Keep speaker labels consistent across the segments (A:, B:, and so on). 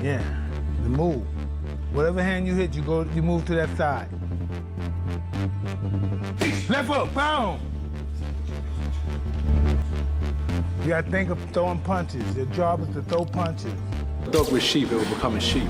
A: Yeah, the move. Whatever hand you hit, you move to that side. Left hook, boom! You gotta think of throwing punches. Your job is to throw punches.
B: A dog with sheep, it will become a sheep.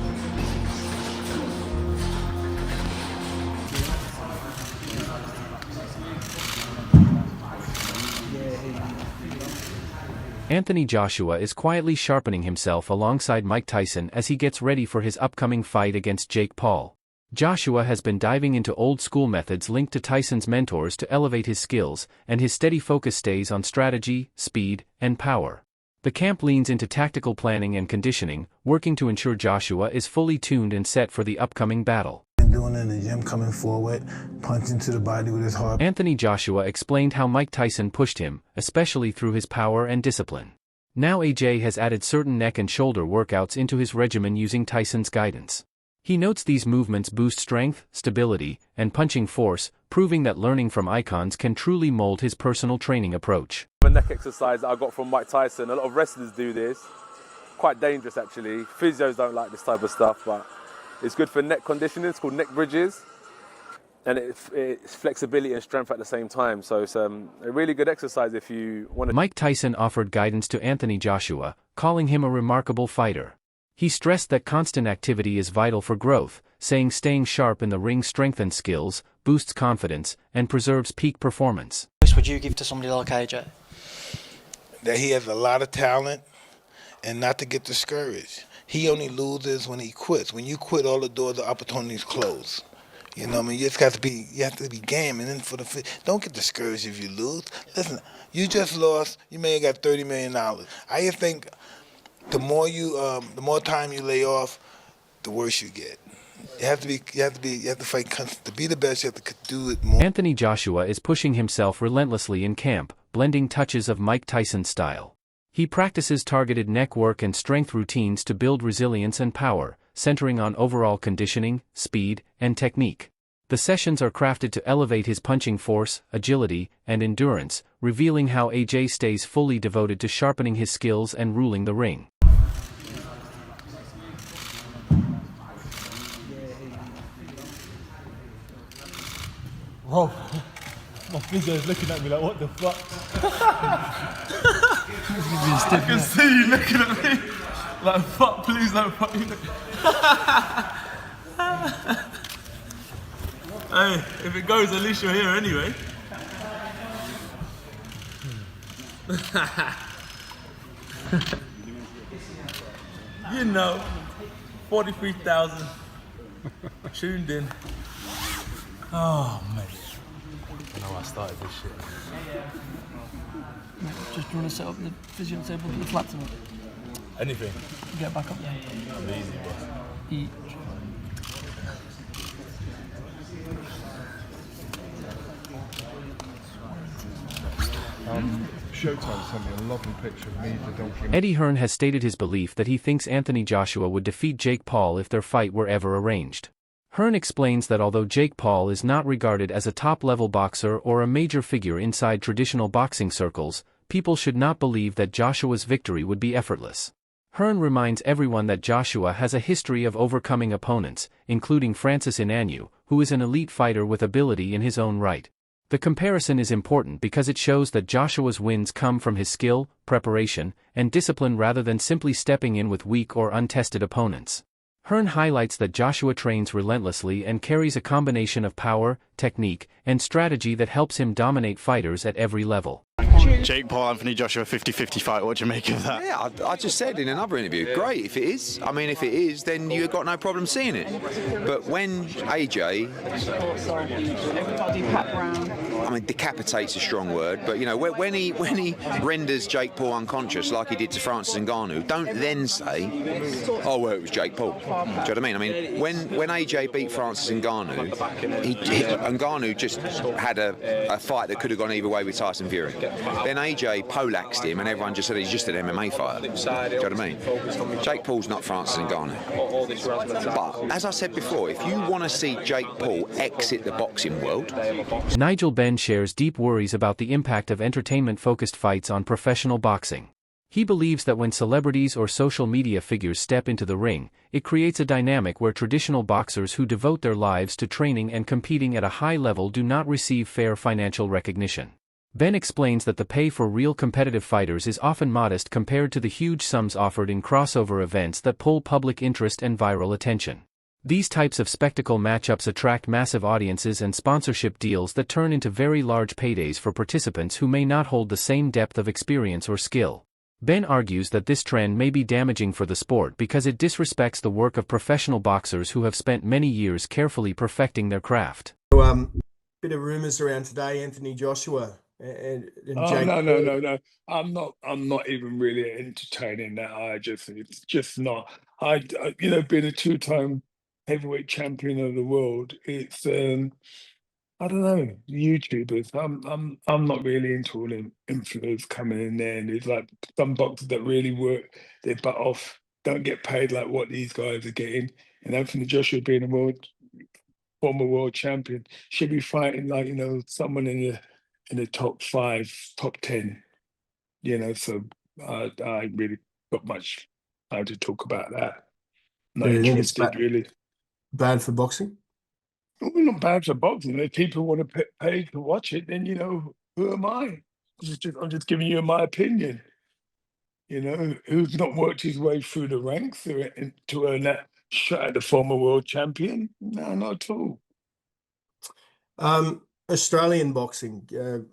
C: Anthony Joshua is quietly sharpening himself alongside Mike Tyson as he gets ready for his upcoming fight against Jake Paul. Joshua has been diving into old-school methods linked to Tyson's mentors to elevate his skills, and his steady focus stays on strategy, speed, and power. The camp leans into tactical planning and conditioning, working to ensure Joshua is fully tuned and set for the upcoming battle.
A: Doing in the gym, coming forward, punching to the body with his heart.
C: Anthony Joshua explained how Mike Tyson pushed him, especially through his power and discipline. Now AJ has added certain neck and shoulder workouts into his regimen using Tyson's guidance. He notes these movements boost strength, stability, and punching force, proving that learning from icons can truly mold his personal training approach.
B: The neck exercise that I got from Mike Tyson, a lot of wrestlers do this. Quite dangerous actually. Physios don't like this type of stuff, but it's good for neck conditioning. It's called neck bridges. And it's flexibility and strength at the same time. So it's a really good exercise if you want to.
C: Mike Tyson offered guidance to Anthony Joshua, calling him a remarkable fighter. He stressed that constant activity is vital for growth, saying staying sharp in the ring strengthens skills, boosts confidence, and preserves peak performance.
D: What would you give to somebody like AJ?
A: That he has a lot of talent and not to get discouraged. He only loses when he quits. When you quit, all the doors of opportunities close. You know what I mean? You have to be game, and then don't get discouraged if you lose. Listen, you just lost. You may have got $30 million. I just think the more time you lay off, the worse you get. You have to fight to be the best. You have to do it more.
C: Anthony Joshua is pushing himself relentlessly in camp, blending touches of Mike Tyson's style. He practices targeted neck work and strength routines to build resilience and power, centering on overall conditioning, speed, and technique. The sessions are crafted to elevate his punching force, agility, and endurance, revealing how AJ stays fully devoted to sharpening his skills and ruling the ring.
E: Bro, my physio's looking at me like, what the fuck? I can see you looking at me like, fuck, please don't fuck you. Hey, if it goes, at least you're here anyway. You know, 43,000 tuned in. Oh, mate. I know I started this shit.
D: Just want to set up the physio table with the flats on it.
E: Anything.
D: Get back up there.
E: I'm easy, boss.
D: Eat.
F: Showtime sent me a lovely picture of me, the donkey.
C: Eddie Hearn has stated his belief that he thinks Anthony Joshua would defeat Jake Paul if their fight were ever arranged. Hearn explains that although Jake Paul is not regarded as a top-level boxer or a major figure inside traditional boxing circles, people should not believe that Joshua's victory would be effortless. Hearn reminds everyone that Joshua has a history of overcoming opponents, including Francis Ngannou, who is an elite fighter with ability in his own right. The comparison is important because it shows that Joshua's wins come from his skill, preparation, and discipline rather than simply stepping in with weak or untested opponents. Hearn highlights that Joshua trains relentlessly and carries a combination of power, technique, and strategy that helps him dominate fighters at every level.
G: Jake Paul, Anthony Joshua, 50-50 fight. What do you make of that?
H: Yeah, I just said in another interview, great if it is. I mean, if it is, then you've got no problem seeing it. But when AJ, I mean, decapitate's a strong word, but you know, when he renders Jake Paul unconscious like he did to Francis Ngannou, don't then say, oh well, it was Jake Paul. Do you know what I mean? I mean, when AJ beat Francis Ngannou, Ngannou just had a fight that could have gone either way with Tyson Fury. Then AJ poleaxed him and everyone just said he's just an MMA fighter. Do you know what I mean? Jake Paul's not Francis Ngannou. But, as I said before, if you want to see Jake Paul exit the boxing world...
C: Nigel Benn shares deep worries about the impact of entertainment-focused fights on professional boxing. He believes that when celebrities or social media figures step into the ring, it creates a dynamic where traditional boxers who devote their lives to training and competing at a high level do not receive fair financial recognition. Ben explains that the pay for real competitive fighters is often modest compared to the huge sums offered in crossover events that pull public interest and viral attention. These types of spectacle matchups attract massive audiences and sponsorship deals that turn into very large paydays for participants who may not hold the same depth of experience or skill. Ben argues that this trend may be damaging for the sport because it disrespects the work of professional boxers who have spent many years carefully perfecting their craft.
I: Bit of rumours around today, Anthony Joshua and Jake.
E: No. I'm not even really entertaining that. It's just not. Being a two-time heavyweight champion of the world, it's I don't know, YouTubers. I'm not really into all them influencers coming in there, and there's like some boxers that really work their butt off, don't get paid like what these guys are getting. And Anthony Joshua being a former world champion should be fighting like someone in the top 5, top 10. So I really got much time to talk about that. Not
I: Do you think it's
E: interested really.
I: bad for boxing?
E: Well, not bad for boxing. If people want to pay to watch it, then who am I? I'm just giving you my opinion. Who's not worked his way through the ranks to earn that shot at the former world champion? No, not at all.
I: Australian boxing. Who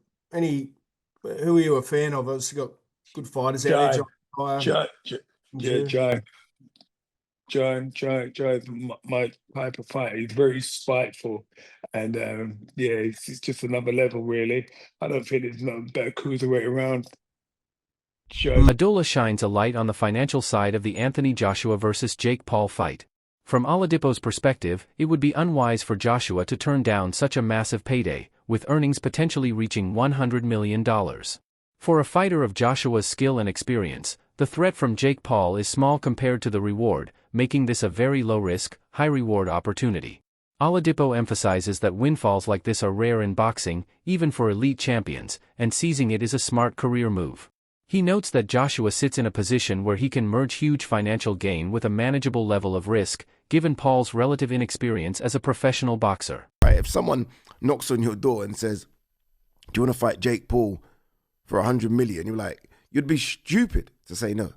I: are you a fan of? Obviously got good fighters out there.
E: Joe's my type of fighter. He's very spiteful, and he's just another level, really. I don't think there's no better cruiserweight around.
C: Adola shines a light on the financial side of the Anthony Joshua versus Jake Paul fight. From Oladipo's perspective, it would be unwise for Joshua to turn down such a massive payday, with earnings potentially reaching $100 million. For a fighter of Joshua's skill and experience, the threat from Jake Paul is small compared to the reward, making this a very low-risk, high-reward opportunity. Oladipo emphasizes that windfalls like this are rare in boxing, even for elite champions, and seizing it is a smart career move. He notes that Joshua sits in a position where he can merge huge financial gain with a manageable level of risk, given Paul's relative inexperience as a professional boxer.
J: Right, if someone knocks on your door and says, "Do you want to fight Jake Paul for 100 million?" you'd be stupid to say no.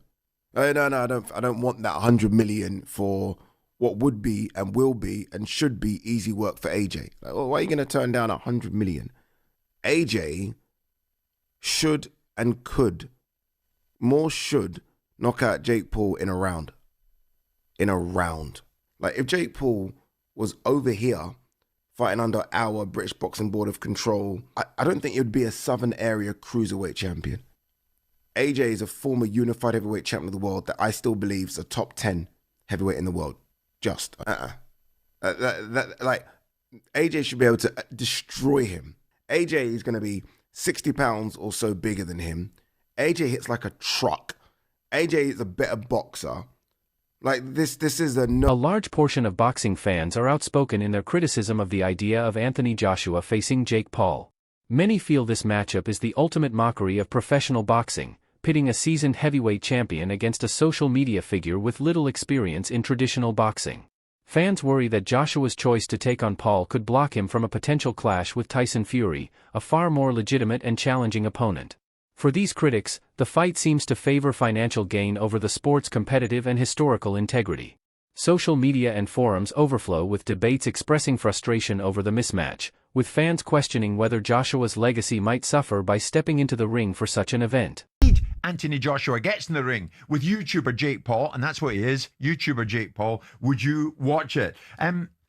J: No, I don't want that 100 million for what would be and will be and should be easy work for AJ. Why are you going to turn down 100 million? AJ should and could knock out Jake Paul in a round. Like if Jake Paul was over here fighting under our British Boxing Board of Control, I don't think it would be a Southern Area Cruiserweight champion. AJ is a former unified heavyweight champion of the world that I still believe is a top 10 heavyweight in the world. AJ should be able to destroy him. AJ is going to be 60 pounds or so bigger than him. AJ hits like a truck. AJ is a better boxer. This is a
C: large portion of boxing fans are outspoken in their criticism of the idea of Anthony Joshua facing Jake Paul. Many feel this matchup is the ultimate mockery of professional boxing, pitting a seasoned heavyweight champion against a social media figure with little experience in traditional boxing. Fans worry that Joshua's choice to take on Paul could block him from a potential clash with Tyson Fury, a far more legitimate and challenging opponent. For these critics, the fight seems to favor financial gain over the sport's competitive and historical integrity. Social media and forums overflow with debates expressing frustration over the mismatch, with fans questioning whether Joshua's legacy might suffer by stepping into the ring for such an event.
K: Anthony Joshua gets in the ring with YouTuber Jake Paul, and that's what he is, YouTuber Jake Paul. Would you watch it?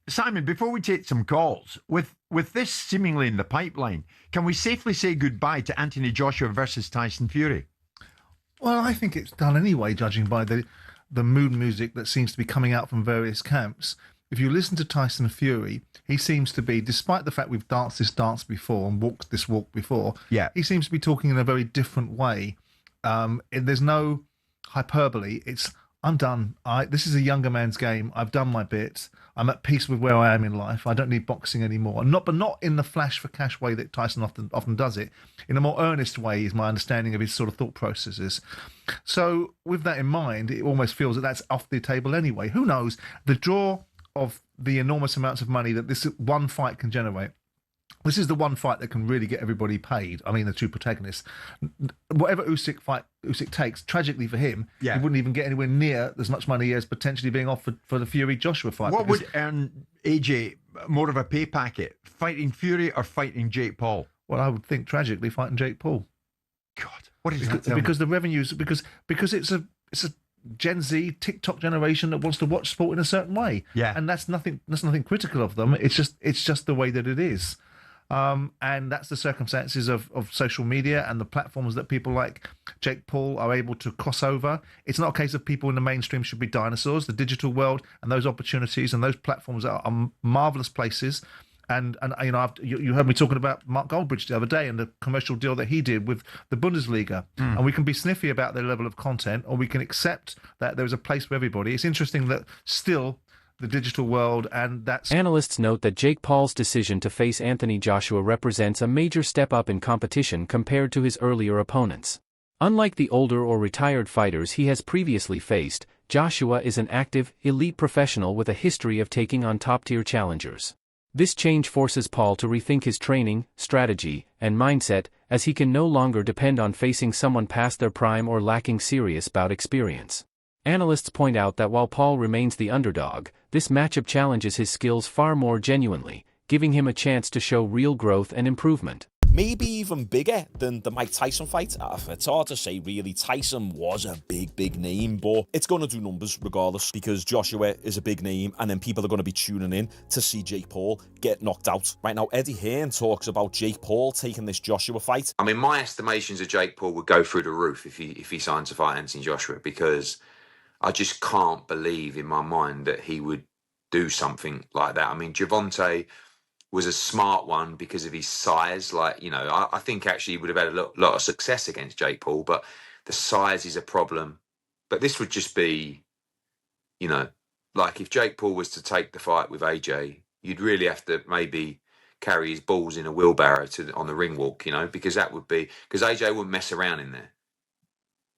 K: Simon, before we take some calls, with this seemingly in the pipeline, can we safely say goodbye to Anthony Joshua versus Tyson Fury?
F: Well, I think it's done anyway, judging by the mood music that seems to be coming out from various camps. If you listen to Tyson Fury, he seems to be, despite the fact we've danced this dance before and walked this walk before, he seems to be talking in a very different way. There's no hyperbole. It's, I'm done. This is a younger man's game. I've done my bit. I'm at peace with where I am in life. I don't need boxing anymore. But not in the flash for cash way that Tyson often does it. In a more earnest way is my understanding of his sort of thought processes. So with that in mind, it almost feels that that's off the table anyway. Who knows? The draw of the enormous amounts of money that this one fight can generate. This is the one fight that can really get everybody paid. I mean, the two protagonists. Whatever Usyk takes, tragically for him, he wouldn't even get anywhere near as much money as potentially being offered for the Fury-Joshua fight.
K: What would earn AJ more of a pay packet? Fighting Fury or fighting Jake Paul?
F: Well, I would think tragically fighting Jake Paul.
K: God, what is that?
F: Because the revenues, because it's a Gen Z TikTok generation that wants to watch sport in a certain way.
K: Yeah,
F: and that's nothing critical of them. It's just the way that it is. And that's the circumstances of social media and the platforms that people like Jake Paul are able to cross over. It's not a case of people in the mainstream should be dinosaurs. The digital world and those opportunities and those platforms are marvelous places. And you know, you heard me talking about Mark Goldbridge the other day and the commercial deal that he did with the Bundesliga. And we can be sniffy about their level of content, or we can accept that there is a place for everybody. It's interesting that still the digital world, and that's...
C: Analysts note that Jake Paul's decision to face Anthony Joshua represents a major step up in competition compared to his earlier opponents. Unlike the older or retired fighters he has previously faced, Joshua is an active, elite professional with a history of taking on top-tier challengers. This change forces Paul to rethink his training, strategy, and mindset, as he can no longer depend on facing someone past their prime or lacking serious bout experience. Analysts point out that while Paul remains the underdog, this matchup challenges his skills far more genuinely, giving him a chance to show real growth and improvement.
L: Maybe even bigger than the Mike Tyson fight. It's hard to say really. Tyson was a big name, but it's going to do numbers regardless, because Joshua is a big name, and then people are going to be tuning in to see Jake Paul get knocked out. Right now, Eddie Hearn talks about Jake Paul taking this Joshua fight.
H: I mean, my estimations of Jake Paul would go through the roof if he signed to fight Anthony Joshua, because I just can't believe in my mind that he would do something like that. I mean, Gervonta was a smart one because of his size. Like, you know, I think actually he would have had a lot of success against Jake Paul, but the size is a problem. But this would just be, you know, like if Jake Paul was to take the fight with AJ, you'd really have to maybe carry his balls in a wheelbarrow on the ring walk, you know, because AJ wouldn't mess around in there,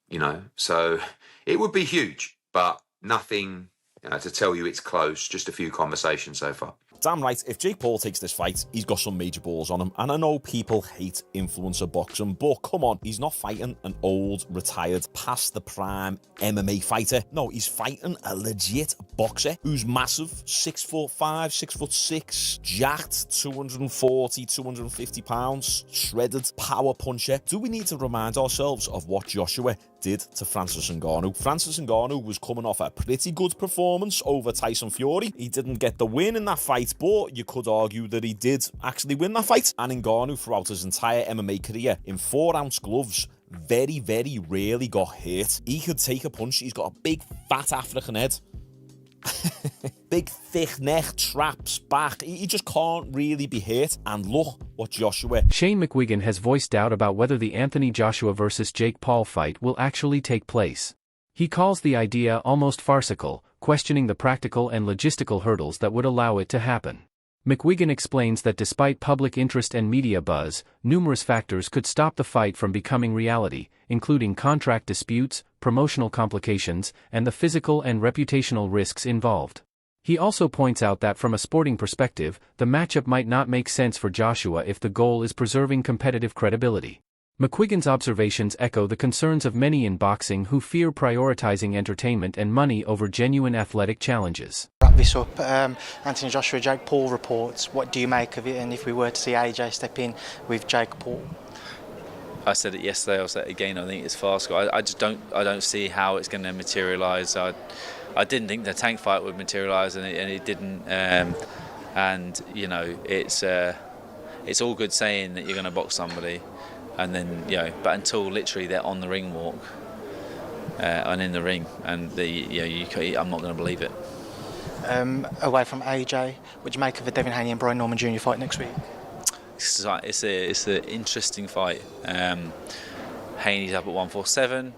H: you know. So it would be huge, but nothing, you know, to tell you it's close. Just a few conversations so far.
L: Damn right, if Jake Paul takes this fight, he's got some major balls on him. And I know people hate influencer boxing, but come on, he's not fighting an old, retired, past the prime MMA fighter. No, he's fighting a legit boxer who's massive, 6'5", 6'6", jacked, 240, 250 pounds, shredded, power puncher. Do we need to remind ourselves of what Joshua did to Francis Ngannou? Francis Ngannou was coming off a pretty good performance over Tyson Fury. He didn't get the win in that fight, but you could argue that he did actually win that fight. And Ngannou, throughout his entire MMA career, in 4-ounce gloves, very rarely got hit. He could take a punch. He's got a big, fat African head. Big, thick neck, traps, back. He just can't really be hit. And look what Joshua...
C: Shane McGuigan has voiced doubt about whether the Anthony Joshua versus Jake Paul fight will actually take place. He calls the idea almost farcical, questioning the practical and logistical hurdles that would allow it to happen. McGuigan explains that despite public interest and media buzz, numerous factors could stop the fight from becoming reality, including contract disputes, promotional complications, and the physical and reputational risks involved. He also points out that from a sporting perspective, the matchup might not make sense for Joshua if the goal is preserving competitive credibility. McGuigan's observations echo the concerns of many in boxing who fear prioritizing entertainment and money over genuine athletic challenges.
D: Wrap this up. Anthony Joshua, Jake Paul reports. What do you make of it? And if we were to see AJ step in with Jake Paul?
M: I said it yesterday, I'll say it again, I think it's farcical. I don't see how it's going to materialise. I didn't think the tank fight would materialise, and it didn't. And you know, it's all good saying that you're going to box somebody, and then, you know, but until literally they're on the ring walk and in the ring, and I'm not going to believe it.
D: Away from AJ, what do you make of the Devin Haney and Brian Norman Jr. fight next week?
M: It's an interesting fight. Haney's up at 147.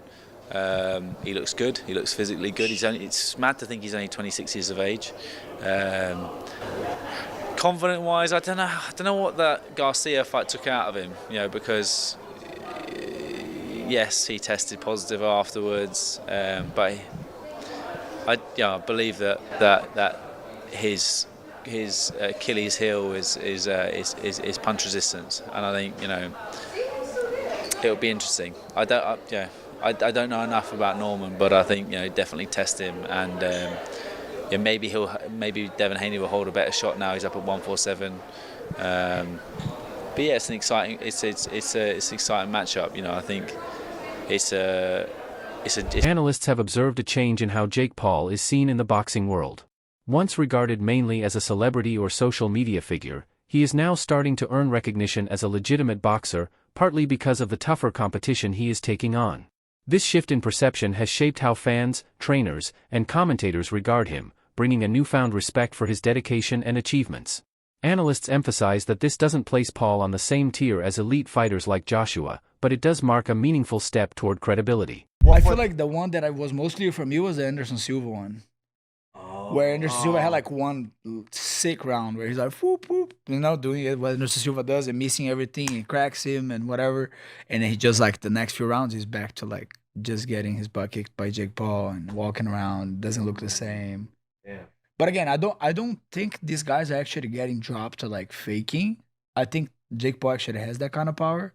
M: He looks good. He looks physically good. It's mad to think he's only 26 years of age. Confident-wise, I don't know what that Garcia fight took out of him. Because yes, he tested positive afterwards, but I believe that his Achilles heel is punch resistance, and I think it'll be interesting. I don't know enough about Norman, but I think definitely test him, and maybe Devin Haney will hold a better shot now. He's up at 147. But yeah, it's an exciting matchup. I think
C: Analysts have observed a change in how Jake Paul is seen in the boxing world. Once regarded mainly as a celebrity or social media figure, he is now starting to earn recognition as a legitimate boxer, partly because of the tougher competition he is taking on. This shift in perception has shaped how fans, trainers, and commentators regard him, bringing a newfound respect for his dedication and achievements. Analysts emphasize that this doesn't place Paul on the same tier as elite fighters like Joshua, but it does mark a meaningful step toward credibility.
N: I feel like the one that I was mostly from you was the Anderson Silva one. Where Anderson Silva had like one sick round where he's like, whoop, whoop, doing it what Anderson Silva does and missing everything and cracks him and whatever. And then he just like the next few rounds, he's back to like just getting his butt kicked by Jake Paul and walking around, doesn't look the same.
O: Yeah.
N: But again, I don't think these guys are actually getting dropped to like faking. I think Jake Paul actually has that kind of power.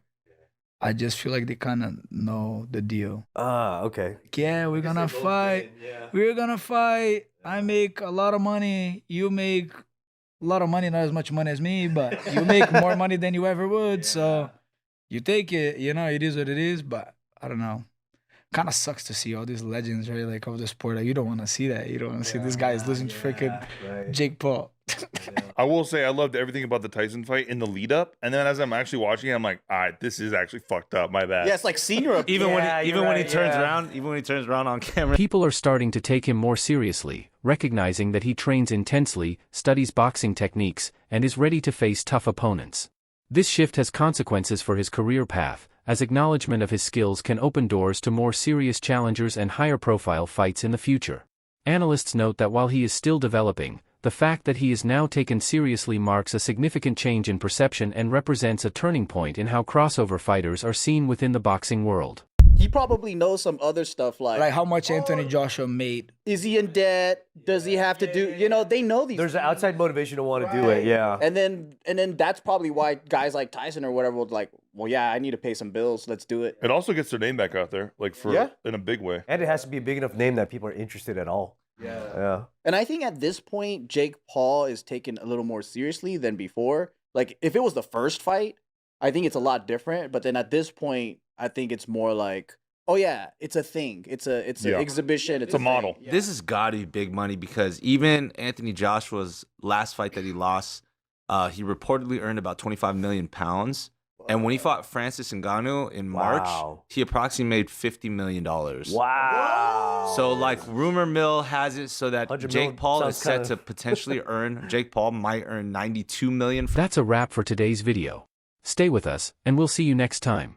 N: I just feel like they kind of know the deal.
O: Okay.
N: Yeah, we're gonna fight. We're gonna fight. I make a lot of money. You make a lot of money, not as much money as me, but you make more money than you ever would. So you take it. It is what it is. But I don't know. Kind of sucks to see all these legends, right? Like of the sport. Like, you don't want to see that. You don't want to see this guy is losing to freaking Jake Paul.
P: I will say I loved everything about the Tyson fight in the lead up, and then as I'm actually watching it, I'm like, all right, this is actually fucked up. My bad.
G: Yeah, it's like senior.
O: Even when he turns around on camera.
C: People are starting to take him more seriously, recognizing that he trains intensely, studies boxing techniques, and is ready to face tough opponents. This shift has consequences for his career path, as acknowledgement of his skills can open doors to more serious challengers and higher-profile fights in the future. Analysts note that while he is still developing, the fact that he is now taken seriously marks a significant change in perception and represents a turning point in how crossover fighters are seen within the boxing world.
G: He probably knows some other stuff like
N: how much Anthony Joshua made.
G: Is he in debt? Does he have to do? They know these.
O: There's an outside motivation to want to do it. Yeah.
G: And then that's probably why guys like Tyson or whatever would like, well, yeah, I need to pay some bills. Let's do it.
P: It also gets their name back out there, like in a big way.
O: And it has to be a big enough name that people are interested at all. Yeah.
G: And I think at this point, Jake Paul is taken a little more seriously than before. Like if it was the first fight, I think it's a lot different. But then at this point, I think it's more like, oh yeah, it's a thing. It's an exhibition.
P: It's a model.
Q: Yeah. This has got to be big money because even Anthony Joshua's last fight that he lost, he reportedly earned about 25 million pounds. And when he fought Francis Ngannou in March, he approximately made $50 million.
O: Wow.
Q: So like rumor mill has it so that Jake Paul is set to potentially Jake Paul might earn 92 million.
C: That's a wrap for today's video. Stay with us, and we'll see you next time.